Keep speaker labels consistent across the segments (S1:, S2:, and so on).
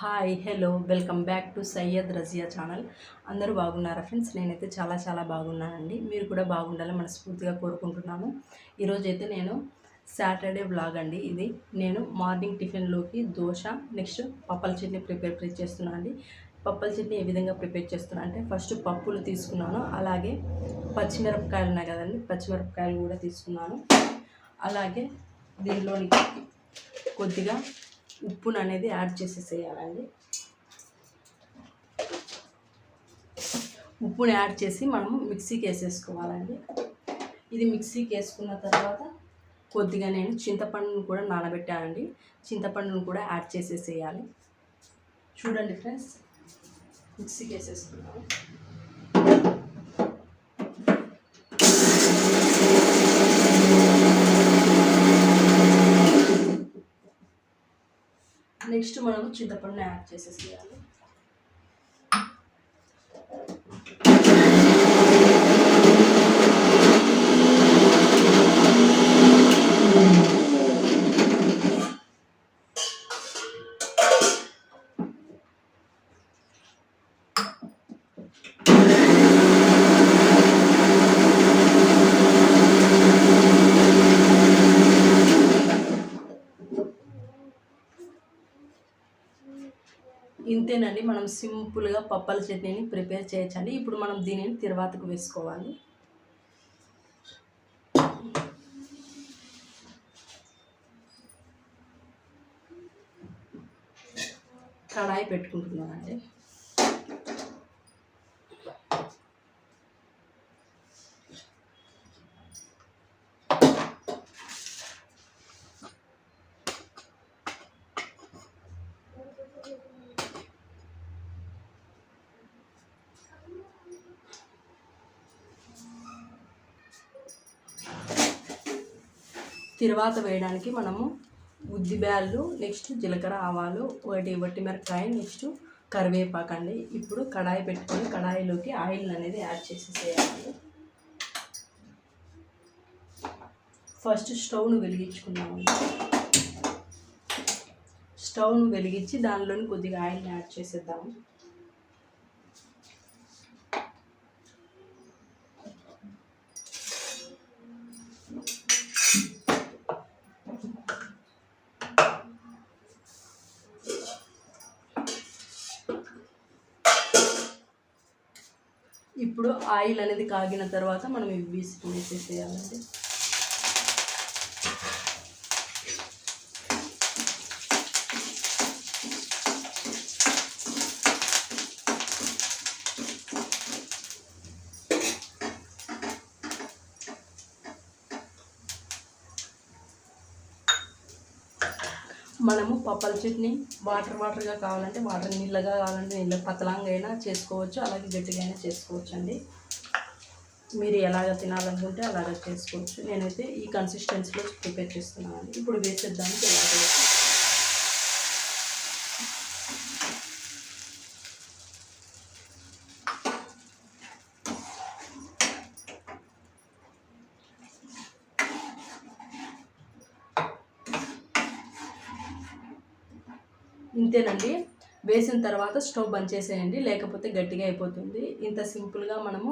S1: Hi hello welcome back to Syed Razia channel. అందరూ బాగున్నారా friends? నేనైతే చాలా బాగున్నానండి. మీరు కూడా బాగుండాలని మనస్ఫూర్తిగా కోరుకుంటున్నాను. ఈరోజైతే నేను సాటర్డే వ్లాగ్ అండి. ఇది నేను morning టిఫిన్లోకి dosa next Pappala chutney prepare చేస్తున్నాను అండి. పప్పల చట్నీ ఏ విధంగా ప్రిపేర్ చేస్తున్నా అంటే ఫస్ట్ పప్పులు తీసుకున్నాను, అలాగే పచ్చిమిరపకాయలు ఉన్నాయి కదండి, పచ్చిమిరపకాయలు కూడా తీసుకున్నాను. అలాగే దీనిలోనికి కొద్దిగా ఉప్పును అనేది యాడ్ చేసేసేయాలండి. ఉప్పుని యాడ్ చేసి మనము మిక్సీకి వేసేసుకోవాలండి. ఇది మిక్సీకి వేసుకున్న తర్వాత కొద్దిగా నేను చింతపండును కూడా నానబెట్టానండి. చింతపండును కూడా యాడ్ చేసేసేయాలి. చూడండి ఫ్రెండ్స్, మిక్సీకి వేసేసుకున్నాను. నెక్స్ట్ మనము చింతపండుని యాడ్ చేసేసేయాలి. ఇంతేనండి, మనం సింపుల్గా పప్పల చట్నీని ప్రిపేర్ చేయొచ్చండి. ఇప్పుడు మనం దీనిని తిరువాతకు వేసుకోవాలి. కడాయి పెట్టుకుంటున్నానండి. తిరువాత వేయడానికి మనము ఉద్దిబ్యాళ్ళు, నెక్స్ట్ జీలకర్ర, ఆవాలు, వట్టి మిరపకాయ, నెక్స్ట్ కరివేపాకు అండి. ఇప్పుడు కడాయి పెట్టుకొని కడాయిలోకి ఆయిల్ అనేది యాడ్ చేసేసేయాలి. ఫస్ట్ స్టవ్ను వెలిగించుకున్నామండి. స్టవ్ను వెలిగించి దానిలోని కొద్దిగా ఆయిల్ని యాడ్ చేసేద్దాము. ఇప్పుడు ఆయిల్ అనేది కాగిన తర్వాత మనం ఇవి వేసేసేయాలండి. మనము పప్పల చట్నీ వాటర్గా కావాలంటే నీళ్ళగా కావాలంటే నీళ్ళ పతలంగా అయినా చేసుకోవచ్చు, అలాగే గట్టిగా అయినా చేసుకోవచ్చు అండి. మీరు ఎలాగ తినాలనుకుంటే అలాగ చేసుకోవచ్చు. నేనైతే ఈ కన్సిస్టెన్సీలో ప్రిపేర్ చేస్తున్నాను. ఇప్పుడు వేసేద్దానికి ఎలాగ ఇంతేనండి. వేసిన తర్వాత స్టవ్ బంద్ చేసేయండి, లేకపోతే గట్టిగా అయిపోతుంది. ఇంత సింపుల్గా మనము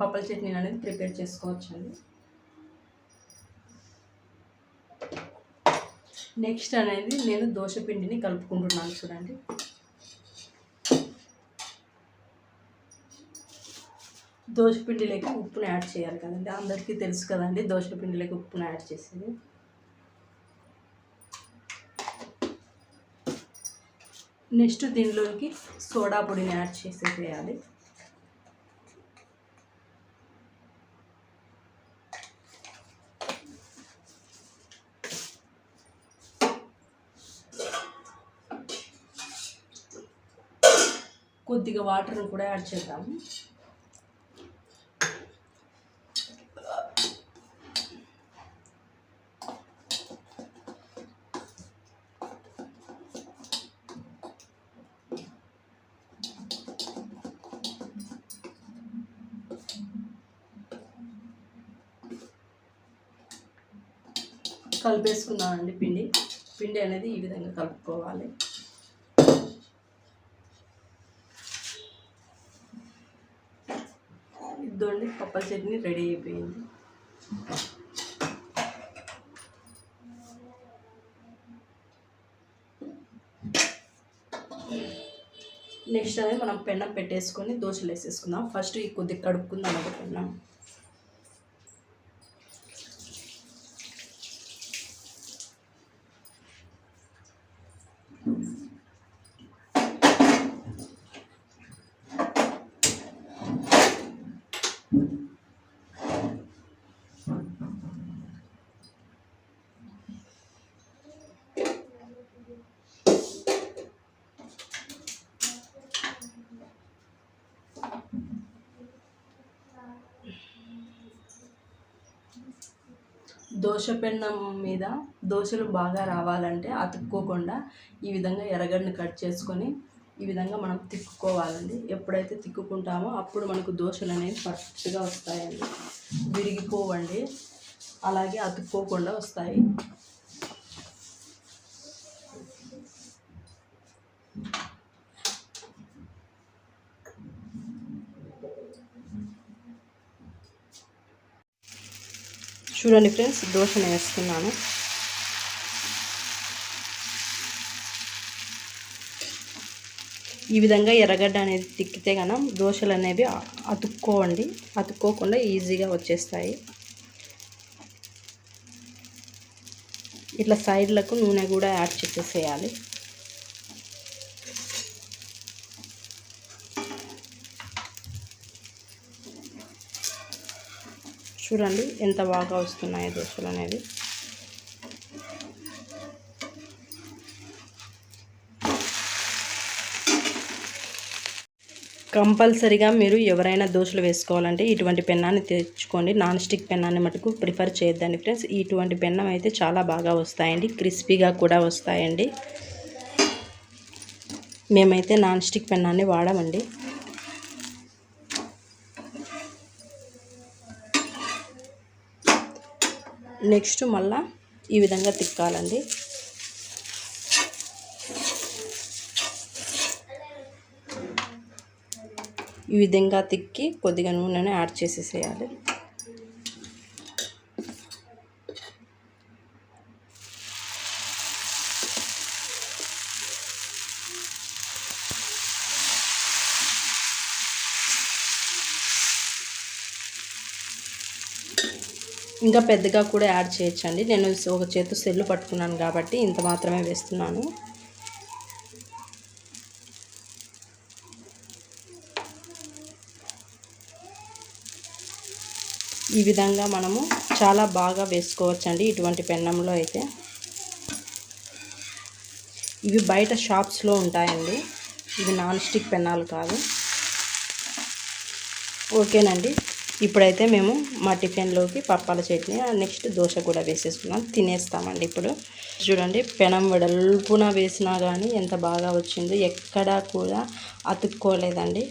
S1: పప్పల చట్నీ అనేది ప్రిపేర్ చేసుకోవచ్చండి. నెక్స్ట్ అనేది నేను దోశ పిండిని కలుపుకుంటున్నాను. చూడండి, దోశ పిండిలోకి ఉప్పును యాడ్ చేయాలి కదండి. అందరికీ తెలుసు కదండి దోశ పిండిలోకి ఉప్పును యాడ్ చేసేది. నెక్స్ట్ దీనిలోకి సోడా పొడిని యాడ్ చేసేయాలి. కొద్దిగా వాటర్ని కూడా యాడ్ చేద్దాము. కలిపేసుకున్నానండి. పిండి అనేది ఈ విధంగా కలుపుకోవాలి. ఇదండి పప్పల చట్నీ రెడీ అయిపోయింది. నెక్స్ట్ అనేది మనం పెన్నం పెట్టేసుకొని దోశలు వేసేసుకుందాం. ఫస్ట్ ఈ కొద్దిగా కడుక్కుందాం ఒక పెన్నం. దోశ పెన్నం మీద దోశలు బాగా రావాలంటే అతుక్కోకుండా ఈ విధంగా ఎర్రగడ్డను కట్ చేసుకొని ఈ విధంగా మనం తిక్కుకోవాలండి. ఎప్పుడైతే తిక్కుకుంటామో అప్పుడు మనకు దోశలు అనేవి పర్ఫెక్ట్గా వస్తాయండి, విరిగిపోవండి, అలాగే అతుక్కోకుండా వస్తాయి. చూడండి ఫ్రెండ్స్, దోశను వేస్తున్నాను. ఈ విధంగా ఎర్రగడ్డ అనేది తిక్కితే కనుక దోశలు అనేవి అతుక్కోకుండా ఈజీగా వచ్చేస్తాయి. ఇట్లా సైడ్లకు నూనె కూడా యాడ్ చేసేసేయాలి. చూడండి ఎంత బాగా వస్తున్నాయి దోశలు అనేవి. కంపల్సరీగా మీరు ఎవరైనా దోశలు వేసుకోవాలంటే ఇటువంటి పెన్నాన్ని తెచ్చుకోండి. నాన్ స్టిక్ పెన్నాన్ని మటుకు ప్రిఫర్ చేయొద్దండి ఫ్రెండ్స్. ఇటువంటి పెన్నం అయితే చాలా బాగా వస్తాయండి, క్రిస్పీగా కూడా వస్తాయండి. మేమైతే నాన్ స్టిక్ పెన్నాన్ని వాడమండి. నెక్స్ట్ మళ్ళా ఈ విధంగా తిక్కాలండి. ఈ విధంగా తిక్కి కొద్దిగా నూనెను యాడ్ చేసేసేయాలి. ఇంకా పెద్దగా కూడా యాడ్ చేయొచ్చండి. నేను ఒక చేతి సెల్లు పట్టుకున్నాను కాబట్టి ఇంత మాత్రమే వేస్తున్నాను. ఈ విధంగా మనము చాలా బాగా వేసుకోవచ్చండి ఇటువంటి పెన్నంలో అయితే. ఇవి బయట షాప్స్లో ఉంటాయండి, ఇవి నాన్ స్టిక్ పెన్నాలు కాదు. ఓకేనండి, ఇప్పుడైతే మేము మా టిఫిన్లోకి పప్పాల చట్నీ నెక్స్ట్ దోశ కూడా వేసేసుకున్నాం, తినేస్తామండి. ఇప్పుడు చూడండి, పెనం వెడల్పున వేసినా కానీ ఎంత బాగా వచ్చిందో, ఎక్కడా కూడా అతుక్కోలేదండి.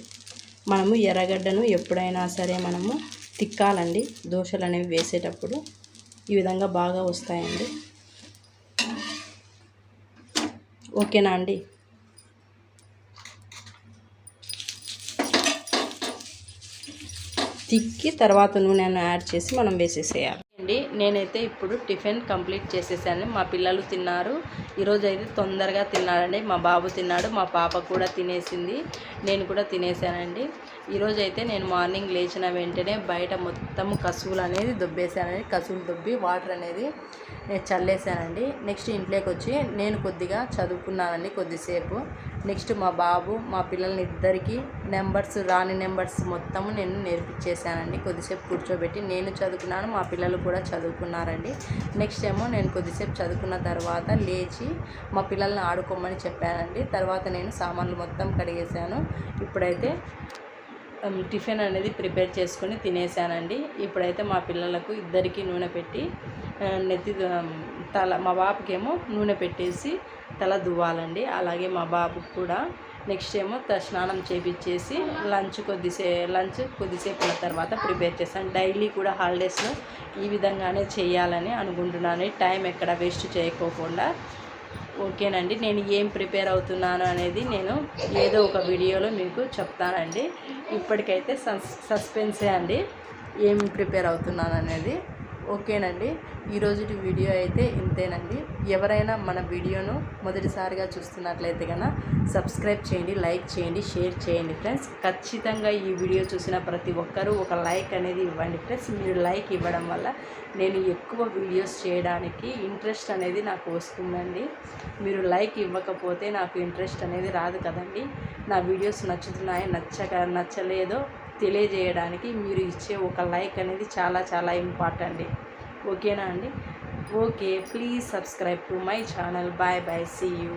S1: మనము ఎర్రగడ్డను ఎప్పుడైనా సరే మనము తిక్కాలండి దోశలు అనేవి వేసేటప్పుడు. ఈ విధంగా బాగా వస్తాయండి. ఓకేనా అండి? తిక్కి తర్వాత నూనెను యాడ్ చేసి మనం వేసేసేయాలి అండి. నేనైతే ఇప్పుడు టిఫిన్ కంప్లీట్ చేసేసాను. మా పిల్లలు తిన్నారు. ఈరోజు అయితే తొందరగా తిన్నారండి. మా బాబు తిన్నాడు, మా పాప కూడా తినేసింది, నేను కూడా తినేసానండి. ఈరోజు అయితే నేను మార్నింగ్ లేచిన వెంటనే బయట మొత్తం కసువులు అనేది దొబ్బేసానండి. కసువులు దొబ్బి వాటర్ అనేది చల్లేసానండి. నెక్స్ట్ ఇంట్లోకి వచ్చి నేను కొద్దిగా చదువుకున్నానండి కొద్దిసేపు. నెక్స్ట్ మా బాబు మా పిల్లల్ని ఇద్దరికి రాని నెంబర్స్ మొత్తము నేను నేర్పించేసానండి. కొద్దిసేపు కూర్చోబెట్టి నేను చదువుకున్నాను, మా పిల్లలు కూడా చదువుకున్నారండి. నెక్స్ట్ ఏమో నేను కొద్దిసేపు చదువుకున్న తర్వాత లేచి మా పిల్లల్ని ఆడుకోమని చెప్పానండి. తర్వాత నేను సామాన్లు మొత్తం కడిగేసాను. ఇప్పుడైతే టిఫిన్ అనేది ప్రిపేర్ చేసుకొని తినేసానండి. ఇప్పుడైతే మా పిల్లలకు ఇద్దరికి నూనె పెట్టి మా బాబుకేమో నూనె పెట్టేసి తల దువ్వాలండి. అలాగే మా బాబుకి కూడా నెక్స్ట్ ఏమో స్నానం చేపించేసి లంచ్ కొద్దిసేపు తర్వాత ప్రిపేర్ చేస్తాను. డైలీ కూడా హాలిడేస్లో ఈ విధంగానే చేయాలని అనుకుంటున్నాను. టైం ఎక్కడ వేస్ట్ చేయకోకుండా ఓకేనండి. నేను ఏం ప్రిపేర్ అవుతున్నాను అనేది నేను ఏదో ఒక వీడియోలో మీకు చెప్తానండి. ఇప్పటికైతే సస్పెన్సే అండి, ఏం ప్రిపేర్ అవుతున్నాను అనేది. ఓకేనండి, ఈరోజు వీడియో అయితే ఇంతేనండి. ఎవరైనా మన వీడియోను మొదటిసారిగా చూస్తున్నట్లయితే కనుక సబ్స్క్రైబ్ చేయండి, లైక్ చేయండి, షేర్ చేయండి ఫ్రెండ్స్. ఖచ్చితంగా ఈ వీడియో చూసిన ప్రతి ఒక్కరూ ఒక లైక్ అనేది ఇవ్వండి ఫ్రెండ్స్. మీరు లైక్ ఇవ్వడం వల్ల నేను ఎక్కువ వీడియోస్ చేయడానికి ఇంట్రెస్ట్ అనేది నాకు వస్తుందండి. మీరు లైక్ ఇవ్వకపోతే నాకు ఇంట్రెస్ట్ అనేది రాదు కదండి. నా వీడియోస్ నచ్చుతున్నాయో నచ్చలేదో తెలియజేయడానికి మీరు ఇచ్చే ఒక లైక్ అనేది చాలా చాలా ఇంపార్టెంట్. ఓకేనా అండి? Okay, please subscribe to my channel. Bye bye, see you.